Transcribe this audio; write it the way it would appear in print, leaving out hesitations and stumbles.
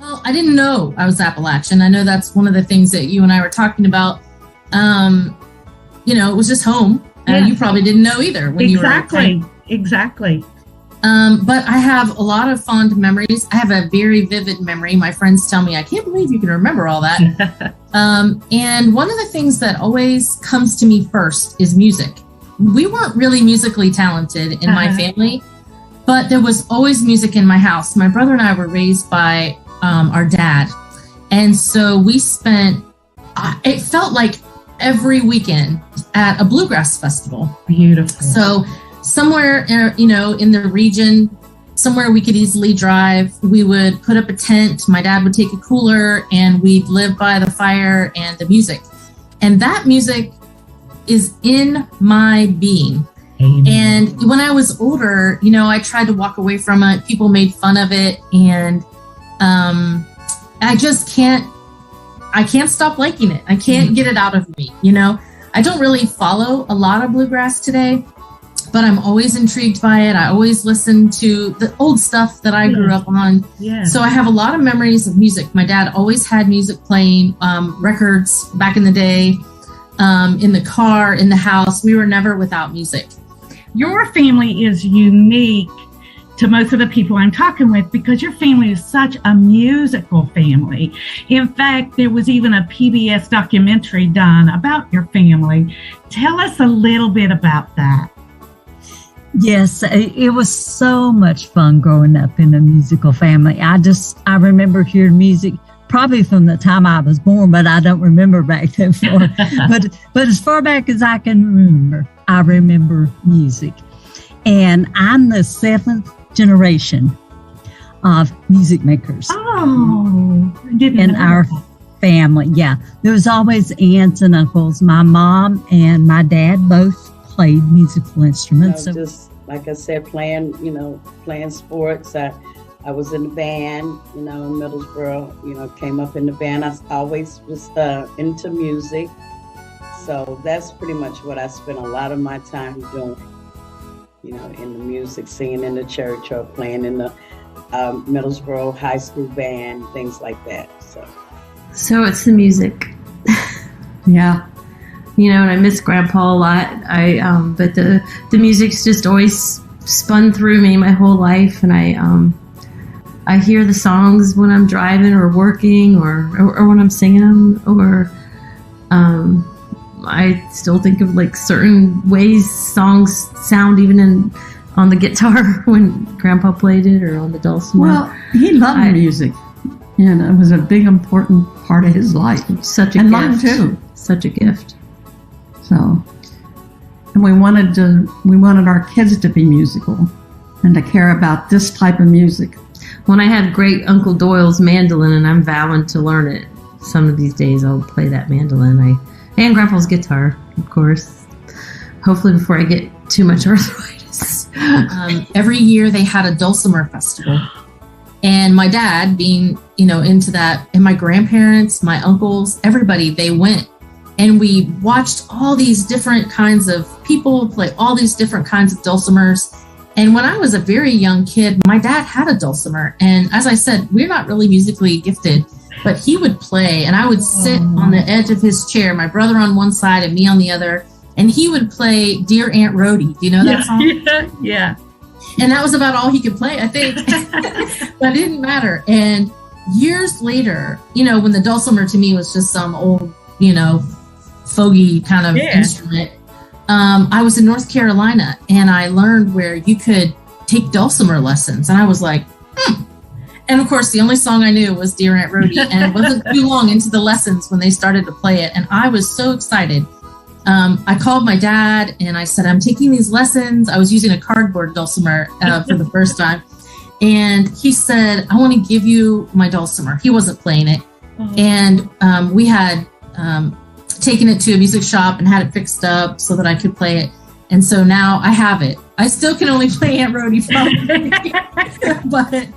Well, I didn't know I was Appalachian. I know that's one of the things that you and I were talking about. It was just home. Yes. You probably didn't know either when you were Exactly. But I have a lot of fond memories. I have a very vivid memory. My friends tell me, I can't believe you can remember all that. And one of the things that always comes to me first is music. We weren't really musically talented in my family, but there was always music in my house. My brother and I were raised by our dad. And so we spent, it felt like every weekend at a bluegrass festival. Beautiful. So somewhere, in the region, somewhere we could easily drive, we would put up a tent. My dad would take a cooler and we'd live by the fire and the music. And that music is in my being. Amen. And when I was older, I tried to walk away from it. People made fun of it. And I can't stop liking it. I can't get it out of me. I don't really follow a lot of bluegrass today, but I'm always intrigued by it. I always listen to the old stuff that I grew up on. Yeah. So I have a lot of memories of music. My dad always had music playing, records back in the day, in the car, in the house. We were never without music. Your family is unique to most of the people I'm talking with because your family is such a musical family. In fact, there was even a PBS documentary done about your family. Tell us a little bit about that. Yes, it was so much fun growing up in a musical family. I remember hearing music probably from the time I was born, but I don't remember back then far. but as far back as I can remember, I remember music. And I'm the 7th generation of music makers. Oh, I didn't in know our that. family. Yeah, there was always aunts and uncles. My mom and my dad both played musical instruments. Just like I said, playing sports. I was in the band, in Middlesboro, came up in the band. I always was into music. So that's pretty much what I spent a lot of my time doing, in the music, singing in the church or playing in the Middlesboro High School band, things like that. So it's the music. Yeah. And I miss Grandpa a lot. But the music's just always spun through me my whole life, and I hear the songs when I'm driving or working or when I'm singing them, or I still think of like certain ways songs sound even on the guitar when Grandpa played it, or on the dulcimer. Well, he loved music, and it was a big important part of his life. Such a and gift. mine too. Such a gift. So, and we wanted our kids to be musical and to care about this type of music. When I have great Uncle Doyle's mandolin, and I'm vowing to learn it, some of these days I'll play that mandolin. And Grandpa's guitar, of course. Hopefully before I get too much arthritis. Every year they had a dulcimer festival. And my dad being, into that, and my grandparents, my uncles, everybody, they went. And we watched all these different kinds of people play all these different kinds of dulcimers. And when I was a very young kid, my dad had a dulcimer. And as I said, we're not really musically gifted, but he would play, and I would sit on the edge of his chair, my brother on one side and me on the other, and he would play Dear Aunt Rhody. Do you know that song? Yeah. And that was about all he could play, I think. But it didn't matter. And years later, when the dulcimer to me was just some old, fogey kind of instrument, I was in North Carolina, and I learned where you could take dulcimer lessons. And I was like, And of course, the only song I knew was Dear Aunt Rhody. And it wasn't too long into the lessons when they started to play it. And I was so excited. I called my dad and I said, I'm taking these lessons. I was using a cardboard dulcimer for the first time. And he said, I want to give you my dulcimer. He wasn't playing it. And we had taken it to a music shop and had it fixed up so that I could play it. And so now I have it. I still can only play Aunt Rhody from it. But